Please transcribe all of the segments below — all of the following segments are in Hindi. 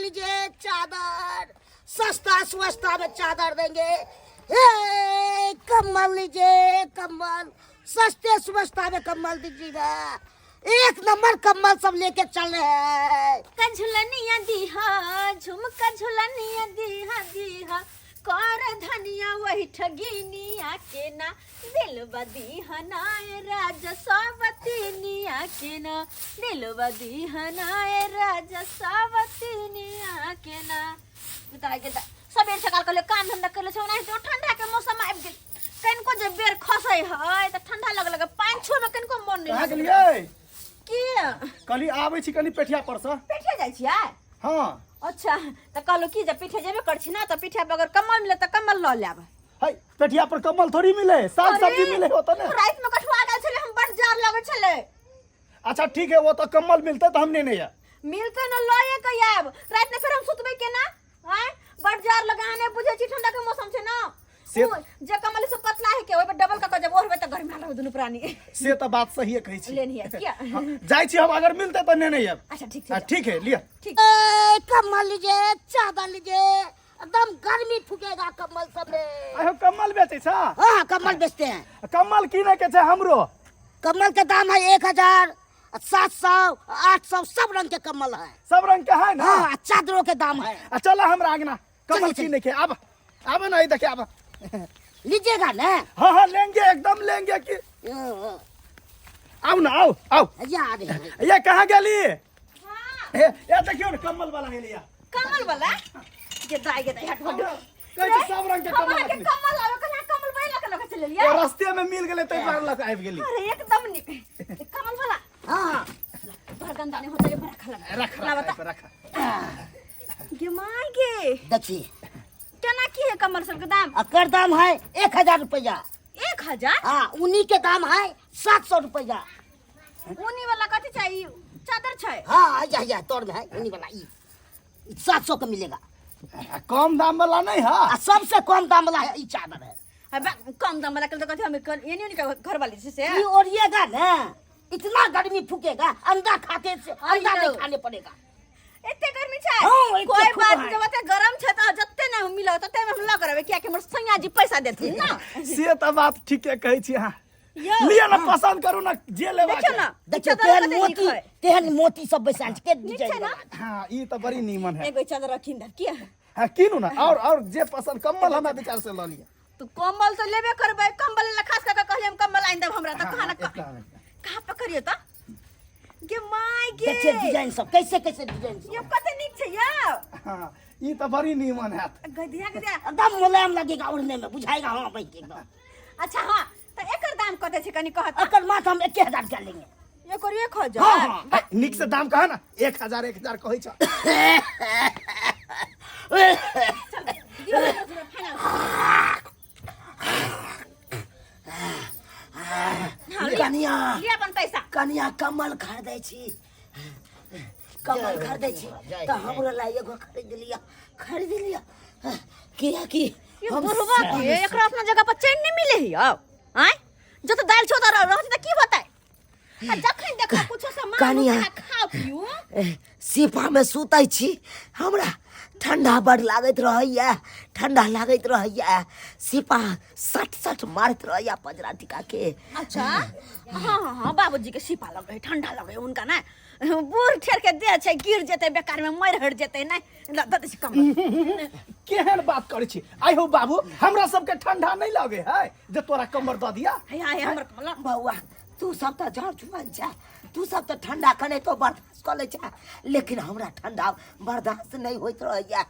लीजिए चादर, सस्ता स्वस्ता में चादर देंगे। ए, कम्बल लीजिए कम्बल, सस्ते स्वस्ता में कम्बल दीजिएगा। एक नंबर कम्बल सब लेके चल रहे हैं। झुलनिया दीहा झुमका झुलनिया दीहा दीहा कर धनिया वही ठगिनिया के ना दिल बदीहनाए राजा सावतीनिया के ना दिल बदीहनाए राजा सावतीनिया के ना बिताई के सबेर सकाल के काम धंधा कर ले छ नहीं तो ठंडा के मौसम आबि गेल कनको जे बेर खसै है त ठंडा लग पानी छो में कनको मन नहीं आ गेलिए की कली आबै छी कनी पेठिया पर से पेठिया जाइ छियै। हां अच्छा त कहलो की जे पीठे जेबे कर छी ना त पीठे बगर कम्बल मिले त कम्बल ल लेब। है पेठिया पर कम्बल थोड़ी मिले, साग सब्जी मिले होता ना। रात में कठुआ गेल छले हम बड़ जार लगे छले। अच्छा ठीक है, वो तो कम्बल मिलते तो हमने नहीं है मिलते न लए के आब रात में फिर हम सुतबे के ना हैं बड़ जार लगाने बुझे छी ठंडा के मौसम छे ना से जे कम्बल से पतला है के ओइ पे डबल का जब ओढ़बे त गर्मी रह दुनु प्राणी से तो बात सही है कही छी लेनी है क्या जाई छी हम, अगर मिलते तो नहीं है। अच्छा ठीक है ठीक है लिया। ठीक ए, कम्बल लीजिए चादर लीजिए, एकदम गर्मी फूकेगा कम्बल सब में। आहो कम्बल बेचे छा? हाँ कम्बल बेचते हैं। कम्बल किने के छे हमरो? कम्बल का दाम है 1000, 700, 800 सब रंग के कम्बल है। सब रंग के है ना? हाँ चादरों के दाम है। चलो हमरा आगना कम्बल चलिए, किने के अब अब नहीं देखे अब। लीजिएगा ना? हाँ हाँ लेंगे, एकदम लेंगे कि आओ ना आओ आओ। याद है। ये कहाँ गेली? हां ये देखियो ना कम्बल वाला है लिया। कम्बल वाला ये दाई हट हट कैसे सब रंग के कम्बल के रखली? कम्बल आवे कना कम्बल बैला के लगे चले लिया। वो रास्ते में मिल गेले तै बार लग आबि गेली। अरे एकदम निक कमल वाला हाँ बड़ा गंदा नहीं होता ये बड़ा खला रख रख गे माय गे देखिए केना की है कमल सब के दाम अकर दाम है 1000 रुपया। 1000 हाँ उन्हीं के दाम है 700 रुपया। ऊनी वाला कथि चाहिए चादर छै। हाँ या तोड़ में है उन्हीं वाला ई 700 का मिलेगा। कम दाम वाला नहीं है? सबसे कम दाम वाला है ई चादर है। अब कम दाम वाला के तो कथि हम ये नहीं का घर वाली से ये ओढ़िएगा ना इतना गर्मी फूकेगा, अंडा खाते से अंडा नहीं खाने पड़ेगा। एते गर्मी छै हाँ, एते कोई खूब बात है। जब एते गरम छै त जत्ते न मिलो तते में हम ल करबे किया कि हमर सैया जी पैसा देथिन ना। से तो बात ठीक है कहै छी। हां यो लिया ना, पसंद करू ना जे लेबा देखियो ना देखियो चादर तेहन मोती सब बैसाल के नीचे डिजाइन ना? वाला। हां ई तो बड़ी नीमन है। एगो चादर रखिन दर किया हां किनु ना और जे पसंद कम्बल हमरा विचार से ल लिया। तो कम्बल तो लेबे करबे कम्बल ला खास का कहले हम कम्बल आइन देब हमरा त कहां कहां पे करियो त गे माय गे देखिए डिजाइन सब कैसे कैसे डिजाइन सब ये कते नीक छै यो हां ई तो बड़ी नीमन है। गधिया गधिया एकदम मुलायम लगेगा उड़ने में, बुझाएगा हाँ भाई एकदम। अच्छा हां त एकर दाम कते छै कनी कहत अकर माथ हम 1000 का लेंगे। ये करिए 1000 हाँ हाँ निक से दाम कहा ना 1000 कहै छ। कनिया लिया अपन पैसा कनिया कमल खरीदै छी, कमल खरीदै छी तो हमरो ला एगो खरीद लिया किया कि ये हम बुढ़वा के एकरा अपना जगह पर चैन नहीं मिले ही अब हैं जो तो दाल छोड़ रहत त की होतै आ जखन देखा कुछो सामान कनिया। खा पियो सिपा में सुतै छी, हमरा ठंडा बड़ लागत रहैया, ठंडा लागत रहैया, सिपा सट सट मारत रहैया पजरा टिका के। अच्छा हाँ बाबूजी के सिपा लगे ठंडा लगे उनका ना बूढ़ ठेर के दे छै गिर जेते बेकार में मर हट जेते ना दत से कम केहन बात करै छी? आई हो बाबू हमरा सबके ठंडा नहीं लगे है जे तोरा कमर द दिया। हाय हमर कमला बउआ तू सब तो जड़ जुआन जा, तू सब तो ठंडा कने तो बर्दाश्त कर ले जा, लेकिन हमरा ठंडा बर्दाश्त नहीं होइत रहैया,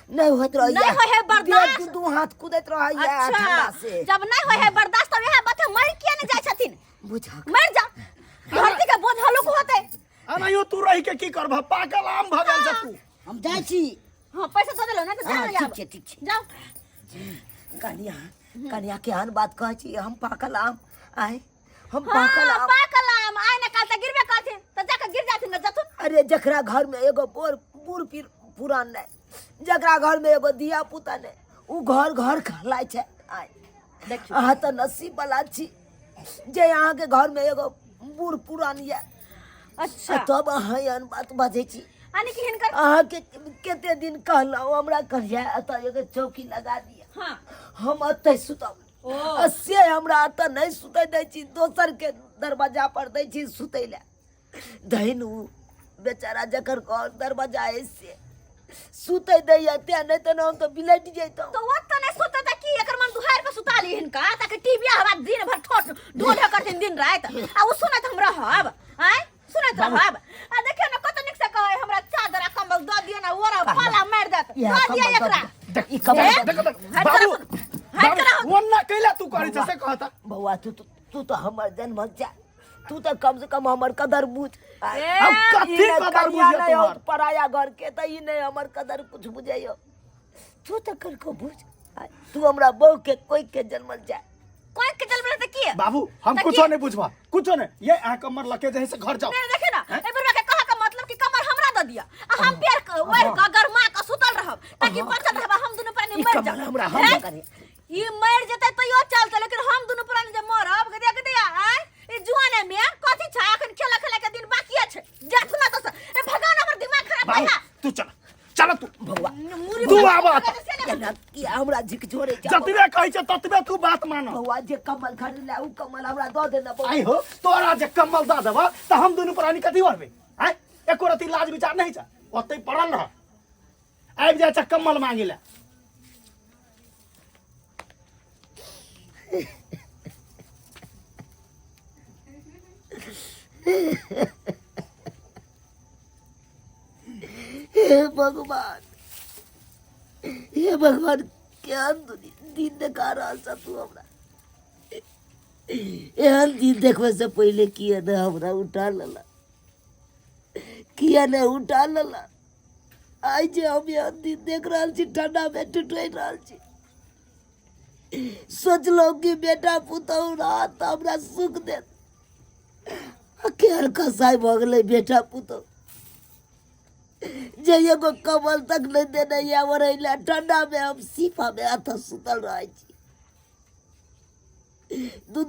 नहीं होइत रहैया। नहीं होय है बर्दाश्त? देह दू हाथ कूदैत रहैया अच्छा ठंडा से। जब नहीं होय है बर्दाश्त तब यहां बात मर किया नहीं जाय छथिन बुझा मर जा धरती के बोझ हलुक होते। अनायो तू रही के की करबा? पाकल आम भ गेल छ तू। हम जाय छी। हां पैसा दे देलो ना तो हाँ, जा ठीक छै। जाओ कनिया कनिया केहन बात कहै छी? हम पाकल आम आए हम हाँ पाकल आम आम आय ना काल त गिरबे करथिन त जाके गिर जाथिन जतुन अरे जकरा घर में एगो बूढ़ पीर पुरान नहीं, जकरा घर में एगो दिया पुता नहीं, उ घर घर कहलाय छै। आय देखियो अहाँ तो नसीब वाला छी जे अहाँके घर में एगो बूढ़ पुरान ये। अच्छा तब अहाँ एहन बात बजै छी। आने की हिनकर अहाँ के केते दिन कहलहुँ हमरा कहिया एतऽ एगो चौकी लगा दिया हां हम एतै सुतब से हमरा एतऽ नहीं सुतै दै छी दोसर के दरवाजा पर दै छी सुतै ले धैन उ बेचारा जकर घर दरवाजा है से सुतै दैया ते नहीं तो हम तो बिलट जैतौ तो वो तो नहीं सोता था कि एकर मन दुहार पे सुता ली हिनका ताकि टीवी हवा दिन भर ठोठ ढोढा करथिन दिन रात आ उ सुनत हम रहब हैं सुनत रहब आ देखियो ना कत निक से कहे हमरा चादर आ कंबल द दियो ना ओरा पाला मार देत द दिया एकरा ई कमल बाबू वन्ना कैला तू करै छ से कहता बौआ तू तो हमर जन्म जा तू तो कम से कम हमर कदर बुझ अब कथी कदर बुझे तोहर पराया घर के त ई नहीं हमर कदर कुछ बुझाइयो तू तो कर को बुझ तू हमरा बहू के कोई के जन्म जा कोई के जन्म रहते की बाबू हम कुछो नहीं बुझबा कुछो नहीं ये आ कमर लके जैसे घर जाओ नहीं देखे ना ए बेर के कहा का मतलब कि कमर हमरा द दिया आ हम पैर ओर का गरमा का सुतल रहब ताकि बचत रहब हम दुनु प्राणी मर जा हमरा हम करी ई मर जते तो यो चलते लेकिन हम दुनु प्राणी जे मरब के दिया आय ई जुआने में कथि छ अखन खेला खेला के दिन बाकी छै जेठ ना तो ए भगवान हमर दिमाग खराब बाबू भइला तू चल चल तू बौआ तू आबा कि हमरा झिक झोरे जा जतबे कहै छ ततबे तू बात मान बौआ जे कमल खरीद ले उ कमल हमरा द देना बौआ आई हो तोरा जे कम्मल द देबा त हम दुनु प्राणी कथि करबे हैं एको रति लाज विचार नहीं छ ओतै पड़ल रह आबि जा छ कम्मल मांगे ले हे भगवान क्या दिन देखा रहा था तू हमरा एहन दिन देखबे से पहले किया न हमरा उठा लेला किया न उठा लेला आई जे हम एहन दिन देख रहल छी ठंडा में टुटै रहल छी सोचलो कि बेटा पुतहु रहा त हमरा सुख देत केहन कसाई भ गेलै बेटा पुतहु जे एगो कमल तक नहीं देने या वरैला ठंडा में हम सीफा में हाथ सुतल रहे छी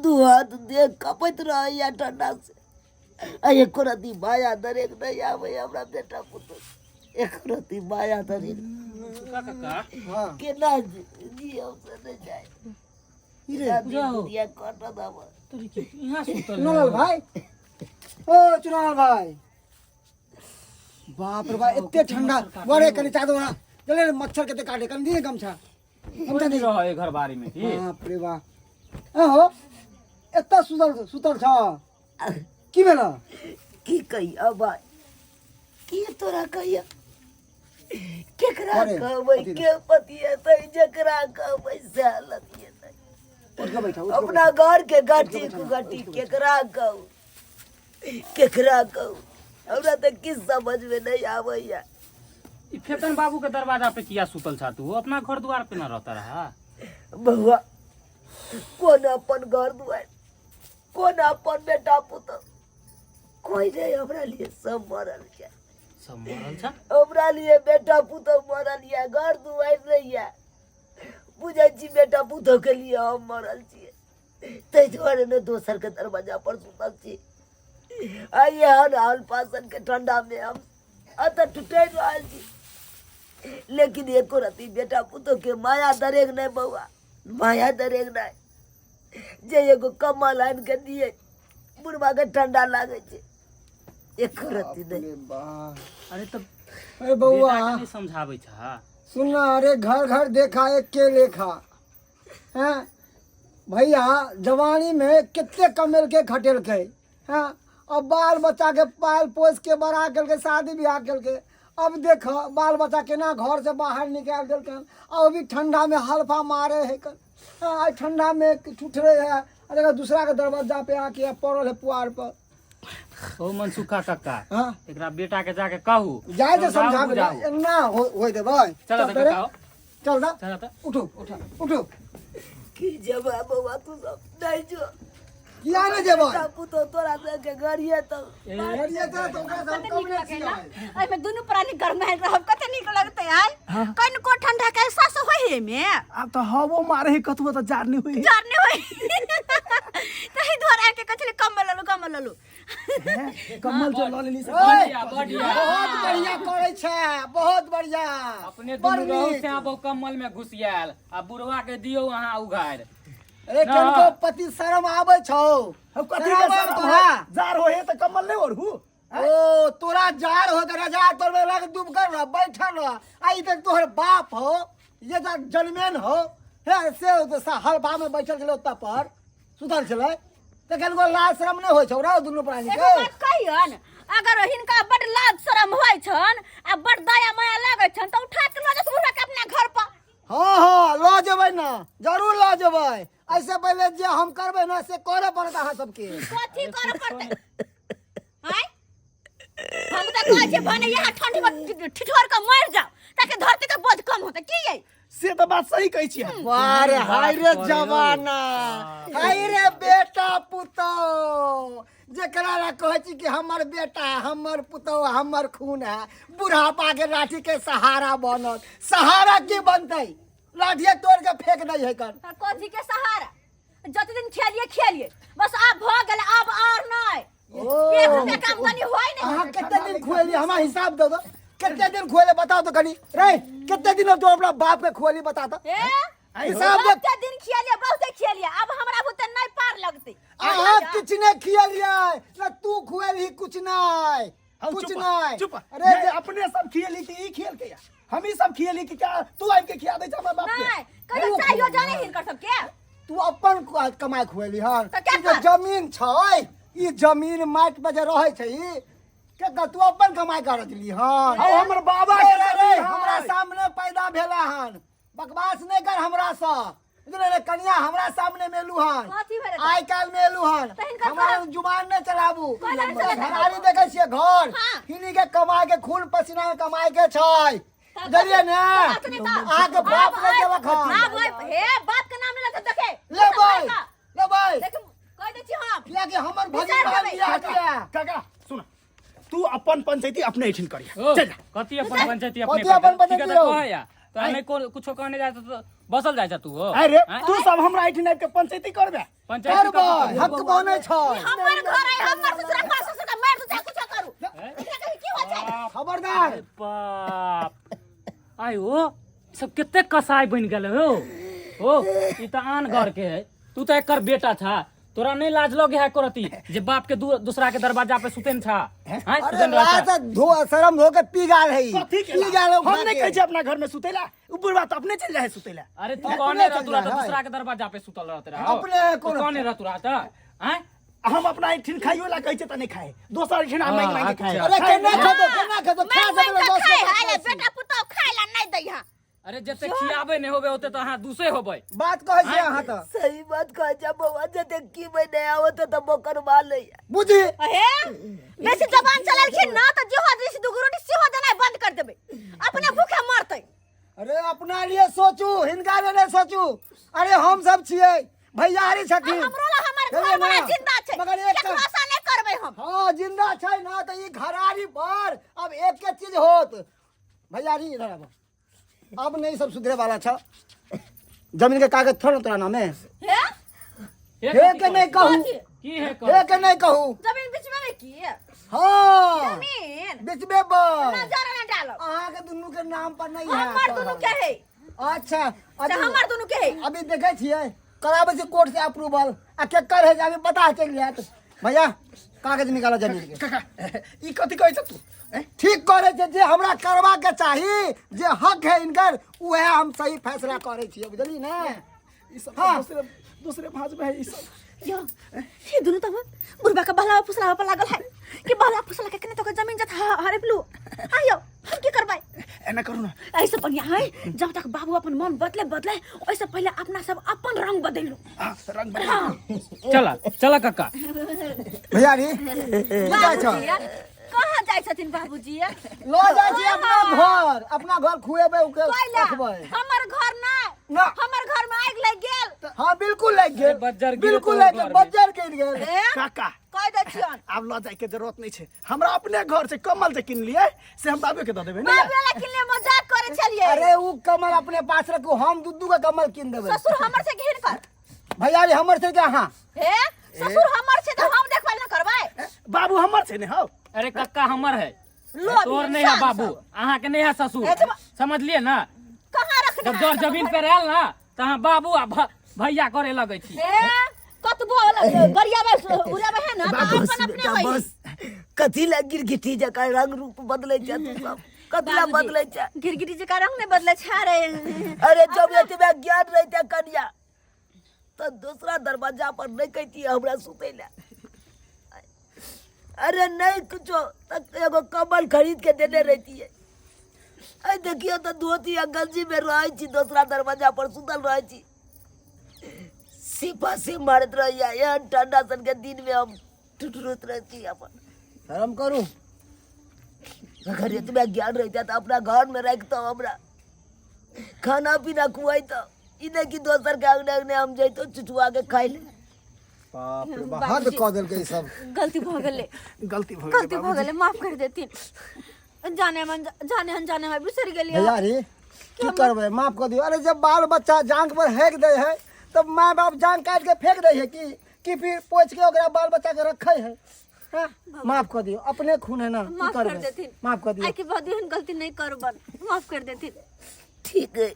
दू हाथ देख कपैत रहे या ठंडा से आ एको रति माया दरेक नहीं आवे हमरा बेटा पुतहु एक रति माया दरेक केना जी हमसे नहीं जाए कट दब चुनाल भाई ओ चुनाल भाई बाप रे बाप इतने ठंडा बड़े कनी चादर ना चले मच्छर के काटे कनी दिए गमछा हम त नहीं रहे घर बारी में की बाप रे बाप ए हो एत्ता सुतल छ की भेल की कही अब की तोरा कहिया केकरा अरे, कहबै के पतिए तै जकरा कहबै से हालत ये उठ के बैठा अपना घर के गाठी कुगाठी केकरा कहू केकरा कहू हमरा तो किस समझ में नहीं आवैया ई फेतन बाबू के दरवाजा पे किया सुतल छा तू अपना घर द्वार पे ना रहता रहा बउआ कौन अपन घर दुआर कौन अपन बेटा पुतौ कोई नहीं हमरा लिए सब मरल छै सब मरल छा हमरा लिए बेटा पुतौ मरल या घर दुआर नहीं या बुझै छी बेटा पुतौ के लिए हम मरल छियै तै दुआरे ने दोसर के दरवाजा पर सुतल छी आइए हर हाल पासन के ठंडा में हम अत टूटे रहल छी लेकिन एको रति बेटा पुतौ के माया दरेग नहीं बउआ माया दरेग नहीं जे एगो कमल आन के दिए बुढ़वा के ठंडा लागे छै एको रति नहीं अरे तब अरे बउआ बेटा के नहीं समझाबै छा सुन ना अरे घर घर देखा एक के लेखा हैं भैया जवानी में कितने कमेल के खटेल के हैं अब बाल बच्चा के पाल पोस के बड़ा करके शादी ब्याह करके अब देख बाल बच्चा केना घर से बाहर निकाल देलकन और अभी ठंडा में हल्फा मारे है कन आज ठंडा में ठुठरे है अरे दूसरा के दरवाजा पे आके पड़ल है पुआर पर ओ मनसुखा काका हाँ एकरा बेटा के जाके कहू जाए तो समझाओ, समझा बुझाओ। ना हो देबै चलो चल तो रे, काका चल ना चल त उठो उठो की जवाब बउआ तू सब नहीं जो किया ने जेबै बेटा पुतौ तोरा के गरिए तो हरिया तो ओकरा सब कम नहीं छियै आई में दोनों प्राणी घर में रहब कते निक लगते आई कन को ठंडा के एहसास होय है में अब तो हवो मारे है कतुआ तो जार नहीं हुई जानने होय तही द्वार आके कथले कम्बल ललु कमल जो ल लेली से ओए, बढ़िया बहुत बढ़िया बढ़िया करे छे, बहुत बढ़िया। अपने बड़ दुनू रहू नीक। से आबो कम्मल में घुसियाल आ बुढ़वा के दियो अहाँ उघाड़। अरे ना। कनको पति शर्म आवे छौ? हम कथी शर्म के आवे सर तोरा? जार हो है त कम्मल नहीं ओढ़ू। ओ तोरा जार हो तेरा जार तोर में लग डूब कर रह बैठल रह। आई तक तोहर बाप हो, ये तो जन्मेन हो, है से तो हर बा में बैठल चले ओत्ता पर सुधर चले। त कनको लाज शर्म नहीं होय छौ रे दुनू प्राणी एगो के? बात कहियन, अगर हिनका बड़ लाज शरम होइ छन आ बड़ दया माया लागै छन त उठा के ल जा के अपना घर पर। हाँ हाँ लो जेबै ना, जरूर लो जेबै। ऐसे पहले जे हम करबै ना से करे पड़त अहाँ सबके। कथी करे पड़तै? हैं? हम त कहै छी भने यहाँ ठंडी में ठिठोर के मर जाओ ताकि धरती के बोझ कम होते की ये? से तो बात सही कहै छियै। वाह रे हाय रे जवाना, हाय रे बेटा पुतौ, जेकरा ला कहै छी कि हमर बेटा हमर पुतौ हमर खून है, बुढ़ापा के लाठी के सहारा बनत। सहारा की बनतै? लाठिए तोड़ के फेंक दै है कर। कथी के सहारा? जते दिन खेलिए बस अब भ गेल, अब और नहीं। ओ। 1 रुपया के आमदनी होय नहीं। अहाँ कितने दिन खुएली? हमारा हिसाब दो। कितने दिन खुएले बताओ तो कनी रे। कितने दिन तो अपना बाप के खुएली बता तो। ए हिसाब दे। बहुते दिन खेलिए, बहुते खेलिए, अब हमरा बुते नहीं पार लगते। अहाँ कुछ नहीं खियलिए ना, तू खुएली कुछ नहीं, हम कुछ चुप नहीं। चुप। अरे अरे अपने सब खियली कि ई खेल के या हम ही सब खियली कि क्या तू आइ के खिया दे छ हमर बाप के? नहीं कहियो चाहिए जाने हिनकर सब के। तू अपन कमाई खुएली हन। तो क्या ई जे कर? जमीन छै, ई जमीन माटि पे जे रहे छै, के तू अपन कमाई करत ली हन। अब हमर बाबा रे के रे जमीन रे, हमरा है। सामने पैदा भेला हन, बकवास नहीं कर हमरा सा। रे कन्या हमरा सामने मेलू हन, कथी भेलै? आइ काल मेलू हन। तो हिनकर हमरा घर- जुबान नहीं चलाबू। कहला से लगा। घरारी देखे छियै घर, हाँ। हिनी के कमाई के खून पसीना के कमाई के छै। बुझलियै ने? आके बाप ने देलक हन। हां भाई हे बाप के नाम लेला त देखे लेबै लेबै, देख कह दे छी हम। कियाकि हमर विचार भगवान करबै। बियाह किया। काका सुन, तू अपन पंचायती अपने ऐठिन करिया। ओ, चल जा। कथी अपन पंचायती अपने कथी अपन ठीक है पंचायती तो हो? कह या तो हमें कुछो कहने जाए तो बसल जाए तू हो। अरे हैं? तू सब हमरा ऐठिन आबि के पंचायती करबे। पंचायती करबै, कथी हक बनै छै। हमर घर है, हमर ससुर पास ससुर का मार दे कुछ करू। एकरा की हो छै? खबरदार। बाप आयो सब कितने कसाई बन गए हो ई तो आन घर के है, तू तो एकर बेटा था, तोरा नहीं लाज लगे है करती जे बाप के दूसरा के दरवाजा पे सुते था। हैं? अरे सुतन रहता। लाज धो शर्म हो के पी गाल है। कथी के पी गाल हम नहीं कहै छै अपना घर में सुतेला, ऊपर बात अपने चल जाए सुतेला। अरे तू अपने कौने चल रहतुरा तो जा, दूसरा के दरवाजा पे सुतल रहते रहा अपने तू कौन- कौने रहतुरा था? हैं? हम अपना ऐठिन खाइयो ला कहै छै त नहीं खाए, दोसर ऐठिन हम मांग मांग के खाए। अरे केना खेतो केना खेतो खा मैं सकले तो दस खाए बात आले कहै छी। बेटा पुतौ खाए ला नहीं दै हां। अरे जते खियाबे नहीं होबे ओते तो अहाँ दूसरे होबे। बात कहै छी अहाँ त सही बात कह जा बउआ, जते की में नहीं आवत त बोकर वाले। बुझी। अहे बेसी जबान चललखिन ना त जेहो दिस दुगु रोटी सेहो देनाइ बंद कर देबै, अपने भूखे मरतै। अरे अपना लिए सोचू, हिनका लिए नहीं सोचू। अरे हम सब छियै भैयारी छथिन। हमरो ला हमर बुझलियै घर बड़ा ना? जिंदा छै, मगर एक एक आशा नहीं करबै हम। हाँ जिंदा छै ना तो ये घरारी पर अब एक के चीज होत। भैयारी इधर आबो, अब नहीं सब सुधरे वाला छ। जमीन के कागज थोड़ा तोरा नाम है? हे हे के नहीं कहू, कथी? की है हे कर? के नहीं कहू। जमीन बीच में नहीं की हाँ जमीन बीच में बस नजर न डालो। अहाँ के दुनू के नाम पर नहीं है। हमर दुनु के है, अच्छा से हमर दुनु के है। अभी देखे छियै कराबे छी कोर्ट से अप्रूवल आ के कर है अभी पता चल जात। भैया कागज निकालो जमीन के। काका ई कथी कहै छ तू? ठीक करे छे, जे हमरा करवा के चाही, जे हक है इनकर उहे हम सही फैसला करे छियै, बुझली ने? ई सब हाँ। दूसरे दूसरे भाज में है ई सब। यो ये दुनु त बुढ़बा का बहला फुसला पर लागल है कि बहला फुसला के कने तो के जमीन जत हरे ब्लू। आयो हम की करबै? एना करू ना, ऐसे बढ़िया है जब तक बाबू अपन मन बदले वैसे पहले अपना सब अपन रंग बदलू। हां रंग बदल। हाँ चला चला काका। भैयारी जाय छ बाबूजी कहाँ जाइ छथिन बाबूजी? लो जाय छी अपना घर खुएबे उके कोइला रखबै हमर घर ना ना। हमर घर में आग लग गेल। हाँ बिल्कुल लग गेल, बज्जर गिर बिल्कुल तोहर लग गेल, घर में। बज्जर गिर गेल। ए काका कह दे छियन आब ल जाए के जरूरत नहीं छै, हमरा अपने घर से कमल जे किन लिए से हम बाबू के द देबे ना। बाबू वाला किले मजाक करे छलिए। अरे उ कमल अपने पास रखू, हम दुद्दू का कमल किन देबै। ससुर हमर से घेर कर भैयारी हमर से क्या? हाँ हे ससुर हमर से तो हम देखभाल न करबै। बाबू हमर छै ने हौ। अरे कक्का हमर है, तोर नहीं है बाबू, अहाँ के नहीं है ससुर, समझलिए ना। कहाँ रख जब जर जमीन पे रहल ना तो अहाँ बाबू आ भैया करे लगे छी। कतबो गरिया में उड़े में है ना तो बस अपन अपने बेटा होई। बस कथी ला गिरगिटी जका रंग रूप बदले छ तू सब कथला बदले छ। गिरगिटी जका रंग नहीं बदले छा रे। अरे जब एतबे ज्ञान रहते कन्या तो दूसरा दरवाजा पर नहीं कहती हमरा सुते ला। अरे नहीं कुछो तक एगो कम्बल खरीद के देने रहती है। आई देखियो तो धोती या गंजी में रहे छी दूसरा दरवाजा पर सुतल रहे छी। सिपा से मारत रहिया ये ठंडा सन के दिन में हम टुटरुत रहती अपन। शर्म करू। अगर इतना ज्ञान रहता तो अपना घर में रखता हमरा खाना पीना खुआई तो इन्हें की दोसर के अंगने हम जैतो चुचुआ के खाई ले। बाप रे बाप, हद कह देलकै ई सब। गलती भ गेले, गलती हो गलती भ गेले, माफ कर देती। जाने अनजाने में बिसर गेलिए। भैया रे की करबै, माफ कर दियो। अरे जब बाल बच्चा जांग पर हेक दे है तब माँ बाप जांग काट के फेंक दे है कि फिर पोछ के ओकरा बाल बच्चा के रखे है। हाँ? माफ कर दियो, अपने खून है ना, की माफ कर करबै। देती। माफ कर दियो। आई के बाद एहन गलती नहीं करबन, माफ कर देती। ठीक है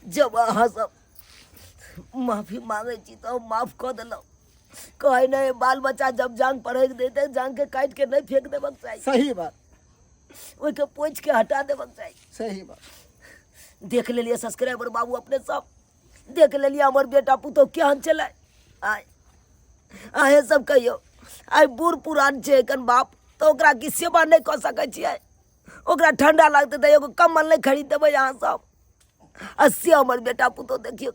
जब अहाँ सब माफी मांगे छी तो माफ कर दिलो। कहे नहीं बाल बच्चा जब जांग पर हेक देते जांग के काट के नहीं फेंक देबक चाहिए, सही बात, ओइ के पोछ के हटा देबक चाहिए। सही बात। देख लेलिए सब्सक्राइबर बाबू अपने सब देख लेलिए हमर बेटा पुतो केहन चले। आय अहे सब कहियो आइ बूढ़ पुरान छै एखन बाप तो ओकरा की सेवा नहीं कऽ सकै छियै। ओकरा ठंडा लागते तो एगो कम्बल नहीं खरीद देबै अहाँ सब। अस्सी हमर बेटा पुतो देखियो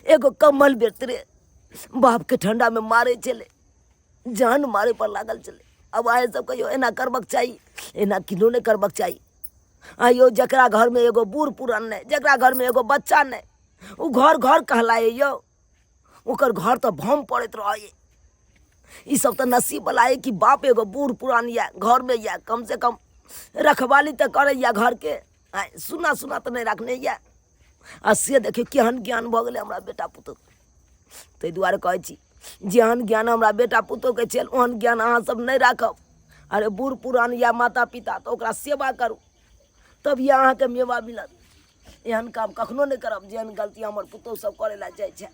एगो कम्बल बेचते बाप के ठंडा में मारे चले, जान मारे पर लागल चले। अब अहे सब कहियो एना करबक चाहिए, एना किनो नहीं करबक चाहिए। आइयो जकरा घर में एगो बूढ़ पुरान नहीं, जकरा घर में एगो बच्चा नहीं, उ घर घर कहलाए यो, ओकर घर तो भम पड़त रहे। ई सब तो नसीब वाला है कि बाप एगो बूढ़ पुरान या घर में या कम से कम रखवाली तो करे या घर के। आय सुना सुना तो नहीं रखने या। आ से देखियो केहन ज्ञान भ गेलै हमरा बेटा पुतो। ताहि दुआरे कहै छी जेहन ज्ञान हमरा बेटा पुतो के छल ओहन ज्ञान अहाँ सब नहीं राखब। अरे बूढ़ पुरान या माता पिता तो ओकरा सेवा करू तभी अहाँके मेवा मिलत। एहन काम कखनो नहीं करब जेहन गलती हमर पुतहु सब करे ला जाइ छै।